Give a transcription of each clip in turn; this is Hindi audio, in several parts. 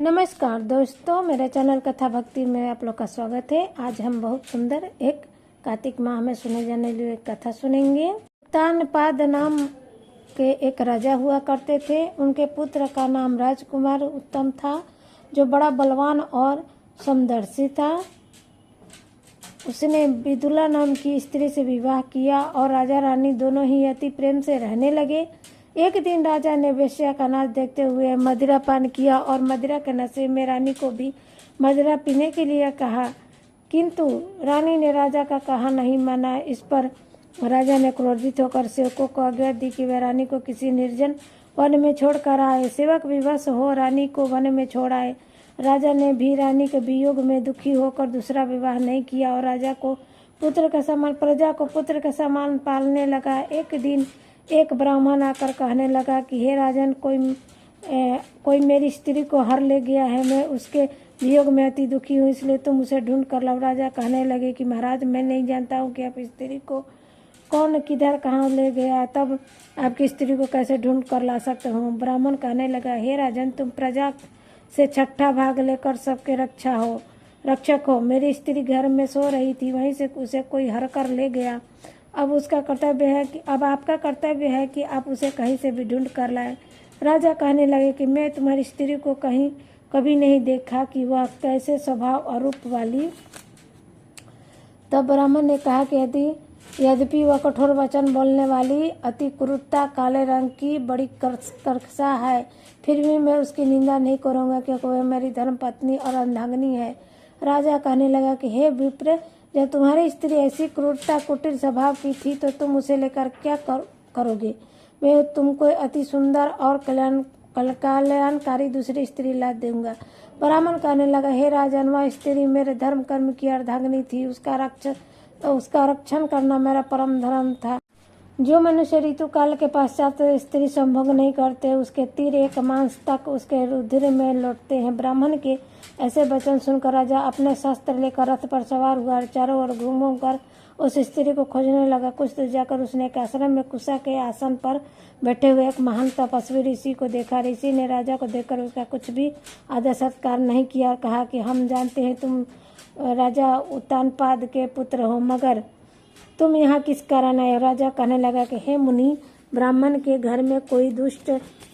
नमस्कार दोस्तों, मेरे चैनल कथा भक्ति में आप लोग का स्वागत है। आज हम बहुत सुंदर एक कार्तिक माह में सुने जाने वाली एक कथा सुनेंगे। तानपाद नाम के एक राजा हुआ करते थे। उनके पुत्र का नाम राजकुमार उत्तम था, जो बड़ा बलवान और समदर्शी था। उसने विदुला नाम की स्त्री से विवाह किया और राजा रानी दोनों ही अति प्रेम से रहने लगे। एक दिन राजा ने वेश्या का नाच देखते हुए मदिरा पान किया और मदिरा के नशे में रानी को भी मदिरा पीने के लिए कहा, किंतु रानी ने राजा का कहा नहीं माना। इस पर राजा ने क्रोधित होकर सेवकों को आज्ञा दी कि वे रानी को किसी निर्जन वन में छोड़कर आए। सेवक विवश हो रानी को वन में छोड़ आए। राजा ने भी रानी के वियोग में दुखी होकर दूसरा विवाह नहीं किया और राजा को पुत्र का समान प्रजा को पुत्र का समान पालने लगा। एक दिन एक ब्राह्मण आकर कहने लगा कि हे राजन, कोई मेरी स्त्री को हर ले गया है। मैं उसके वियोग में अति दुखी हूँ, इसलिए तुम उसे ढूंढ कर लाओ। राजा कहने लगे कि महाराज, मैं नहीं जानता हूँ कि आप स्त्री को कौन किधर कहाँ ले गया, तब आपकी स्त्री को कैसे ढूंढ कर ला सकता हूँ। ब्राह्मण कहने लगा, हे राजन, तुम प्रजा से छठा भाग लेकर सबके रक्षक हो। मेरी स्त्री घर में सो रही थी, वहीं से उसे कोई हर कर ले गया। अब आपका कर्तव्य है कि आप उसे कहीं से भी ढूंढ कर लाए। राजा कहने लगे कि मैं तुम्हारी स्त्री को कभी नहीं देखा कि वह कैसे स्वभाव और रूप वाली। तब ब्राह्मण ने कहा कि यद्यपि वह कठोर वचन बोलने वाली, अति क्रूरता, काले रंग की, बड़ी कर्कशा है, फिर भी मैं उसकी निंदा नहीं करूँगा, क्योंकि वह मेरी धर्म पत्नी और अर्धांगिनी है। राजा कहने लगा कि हे विप्र, जब तुम्हारी स्त्री ऐसी क्रूरता कुटिल स्वभाव की थी तो तुम उसे लेकर क्या करोगे? मैं तुमको अति सुंदर और कल्याणकारी दूसरी स्त्री ला दूंगा। ब्राह्मण कहने लगा, हे राजन, वह स्त्री मेरे धर्म कर्म की अर्धांगिनी थी। उसका रक्षण करना मेरा परम धर्म था। जो मनुष्य ऋतु काल के पश्चात स्त्री संभोग नहीं करते, उसके तीर एक मास तक उसके रुधिर में लौटते हैं। ब्राह्मण के ऐसे वचन सुनकर राजा अपने शस्त्र लेकर रथ पर सवार हुआ और चारों ओर घूम कर उस स्त्री को खोजने लगा। कुछ दूर जाकर उसने एक आश्रम में कुशा के आसन पर बैठे हुए एक महान तपस्वी ऋषि को देखा। ऋषि ने राजा को देखकर उसका कुछ भी आदर सत्कार नहीं किया और कहा कि हम जानते हैं तुम राजा उत्तानपाद के पुत्र हो, मगर तुम यहाँ किस कारण आए? राजा कहने लगा कि हे मुनि, ब्राह्मण के घर में कोई दुष्ट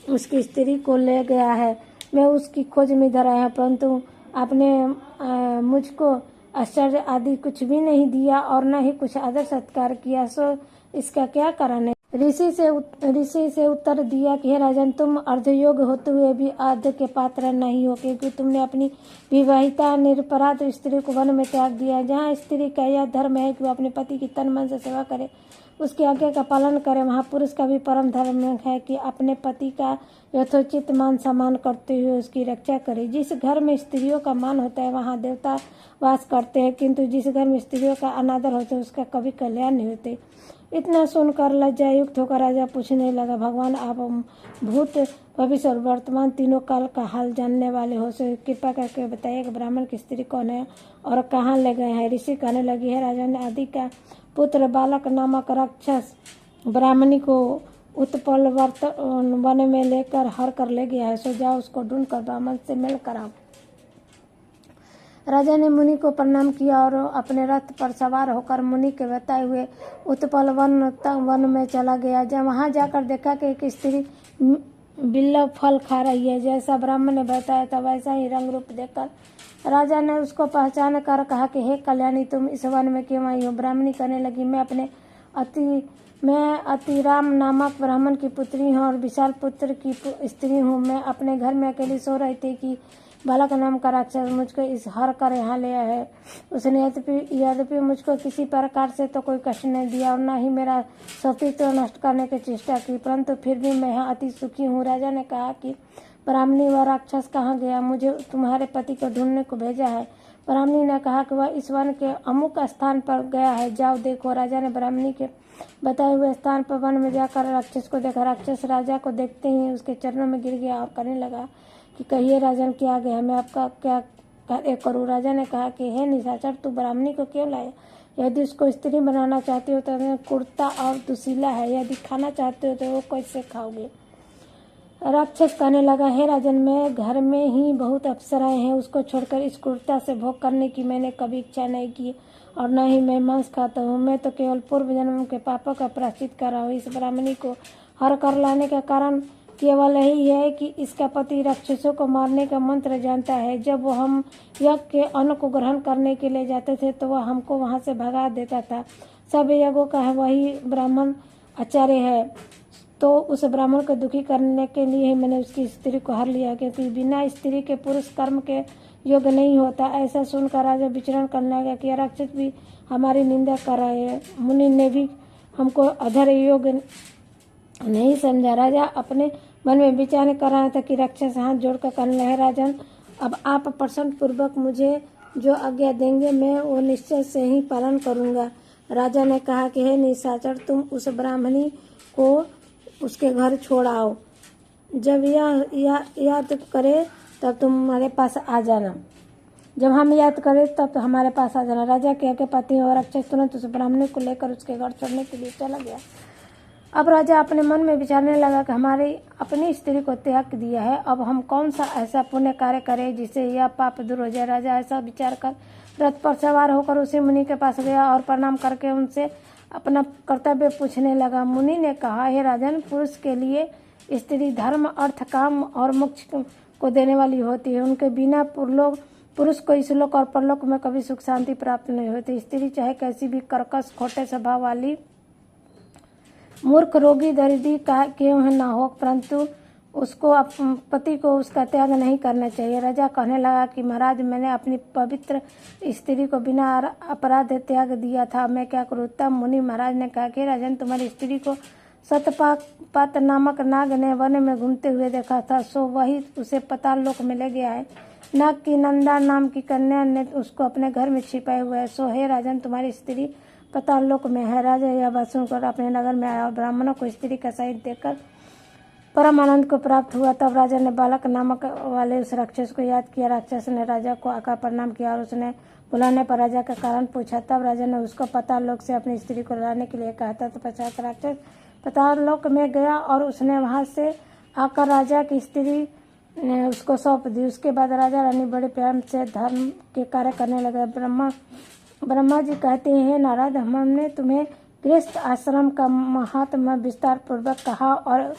उसकी स्त्री को ले गया है। मैं उसकी खोज में इधर आया, परंतु आपने मुझको आश्चर्य आदि कुछ भी नहीं दिया और न ही कुछ आदर सत्कार किया, सो इसका क्या कारण है? ऋषि से उत्तर दिया कि हे राजन, तुम अर्धयोग होते हुए भी अर्ध के पात्र नहीं हो, क्योंकि तुमने अपनी विवाहिता निरपराध स्त्री को वन में त्याग दिया। जहाँ स्त्री का यह धर्म है कि वह अपने पति की तन मन से सेवा करे, उसकी आज्ञा का पालन करे, वहाँ पुरुष का भी परम धर्म है कि अपने पति का यथोचित मान सम्मान करते हुए उसकी रक्षा करे। जिस घर में स्त्रियों का मान होता है वहाँ देवता वास करते हैं, किंतु जिस घर में स्त्रियों का अनादर होता है उसका कभी कल्याण नहीं होते। इतना सुनकर लज्जायुक्त होकर राजा पूछने लगा, भगवान, आप भूत, भविष्य और वर्तमान तीनों काल का हाल जानने वाले हो, सो कृपा करके बताइए कि ब्राह्मण की स्त्री कौन है और कहाँ ले गए हैं? ऋषि कहने लगी, है राजा ने आदि का पुत्र बालक नामक राक्षस ब्राह्मणी को उत्पल वन में लेकर हर कर ले गया है, सो जाओ उसको ढूंढ कर ब्राह्मण से मिल कराओ। राजा ने मुनि को प्रणाम किया और अपने रथ पर सवार होकर मुनि के बताए हुए उत्पल वन में चला गया। जब वहां जाकर देखा कि एक स्त्री बिल्व फल खा रही है, जैसा ब्राह्मण ने बताया था वैसा ही रंग रूप देखकर राजा ने उसको पहचान कर कहा कि हे कल्याणी, तुम इस वन में क्यों आई हो? ब्राह्मणी कहने लगी, मैं अतिराम नामक ब्राह्मण की पुत्री हूँ और विशाल पुत्र की स्त्री हूँ। मैं अपने घर में अकेली सो रही थी कि बालक नाम का राक्षस मुझको इस हर कर यहाँ ले आया है। उसने यद्यपि मुझको किसी प्रकार से तो कोई कष्ट नहीं दिया और न ही मेरा सतीत्व नष्ट करने की चेष्टा की, परंतु फिर भी मैं यहाँ अति सुखी हूँ। राजा ने कहा कि ब्राह्मणी, वह राक्षस कहाँ गया? मुझे तुम्हारे पति को ढूंढने को भेजा है। ब्राह्मणी ने कहा कि वह इस वन के अमुक स्थान पर गया है, जाओ देखो। राजा ने ब्राह्मणी के बताए हुए स्थान पर वन में जाकर राक्षस को देखा। राक्षस राजा को देखते ही उसके चरणों में गिर गया और कहने लगा कि कहिए राजन, क्या गया, मैं आपका क्या कार्य करूँ? राजा ने कहा कि हे निशाचर, तू ब्राह्मणी को क्यों लाया? यदि उसको स्त्री बनाना चाहते हो तो कुर्ता और दुशीला है, यदि खाना चाहते हो तो वो कैसे खाओगे? राक्षस कहने लगा, हे राजन, मैं घर में ही बहुत अप्सराएं हैं, उसको छोड़कर इस क्रूरता से भोग करने की मैंने कभी इच्छा नहीं की और न ही मैं मांस खाता हूँ। मैं तो केवल पूर्व जन्म के पापों का प्रायश्चित कर रहा हूँ। इस ब्राह्मणी को हर कर लाने का कारण केवल यही है कि इसका पति राक्षसों को मारने का मंत्र जानता है। जब वो हम यज्ञ के अन्न को ग्रहण करने के लिए जाते थे तो वह हमको वहाँ से भगा देता था। सब यज्ञों का वही ब्राह्मण आचार्य है, तो उस ब्राह्मण को दुखी करने के लिए ही मैंने उसकी स्त्री को हर लिया, क्योंकि बिना स्त्री के पुरुष कर्म के योग्य नहीं होता। ऐसा सुनकर राजा विचरण करने लगा कि राक्षस भी हमारी निंदा कर रहे हैं। मुनि ने भी हमको अधर योग्य नहीं समझा। राजा अपने मन में विचार कर रहा था कि राक्षस हाथ जोड़कर कहने लगे, राजन, अब आप प्रसन्न पूर्वक मुझे जो आज्ञा देंगे मैं वो निश्चय से ही पालन करूंगा। राजा ने कहा कि हे निशाचर, तुम उस ब्राह्मणी को उसके घर छोड़ आओ। जब यह याद करे तब तुम हमारे पास आ जाना। जब हम याद करें तब हमारे पास आ जाना। राजा के पति और राक्षस तुरंत उस ब्राह्मणी को लेकर उसके घर छोड़ने के लिए चला गया। अब राजा अपने मन में विचारने लगा कि हमारी अपनी स्त्री को त्याग दिया है, अब हम कौन सा ऐसा पुण्य कार्य करें जिससे यह पाप दूर हो जाए। राजा ऐसा विचार कर रथ पर सवार होकर उसी मुनि के पास गया और प्रणाम करके उनसे अपना कर्तव्य पूछने लगा। मुनि ने कहा, हे राजन, पुरुष के लिए स्त्री धर्म, अर्थ, काम और मोक्ष को देने वाली होती है। उनके बिना पुरुष को इस लोक और परलोक में कभी सुख शांति प्राप्त नहीं होती। स्त्री चाहे कैसी भी कर्कश, खोटे स्वभाव वाली, मूर्ख, रोगी, दरिद्री क्यों न हो, परंतु उसको पति को उसका त्याग नहीं करना चाहिए। राजा कहने लगा कि महाराज, मैंने अपनी पवित्र स्त्री को बिना अपराध त्याग दिया था, मैं क्या करूँ। तब मुनि महाराज ने कहा कि राजन, तुम्हारी स्त्री को सतपात नामक नाग ने वन में घूमते हुए देखा था, सो वही उसे पाताल लोक में ले गया है। नाग की नंदा नाम की कन्या ने उसको अपने घर में छिपाए हुए है। सो हे राजन, तुम्हारी स्त्री पाताल लोक में है। राजा यह बात सुनकर अपने नगर में आया और ब्राह्मणों को स्त्री का सहित देखकर परम आनंद को प्राप्त हुआ। तब राजा ने बालक नामक वाले उस राक्षस को याद किया। राक्षस ने राजा को आकर प्रणाम किया और उसने बुलाने पर राजा का कारण पूछा। तब राजा ने उसको पाताल लोक से अपनी स्त्री को लाने के लिए कहा था। तो पश्चात राक्षस पाताल लोक में गया और उसने वहां से आकर राजा की स्त्री ने उसको सौंप दी। उसके बाद राजा रानी बड़े प्रेम से धर्म के कार्य करने लगे। ब्रह्मा जी कहते हैं, नारद, हमने तुम्हें गृहस्थ आश्रम का महात्म्य विस्तार पूर्वक कहा और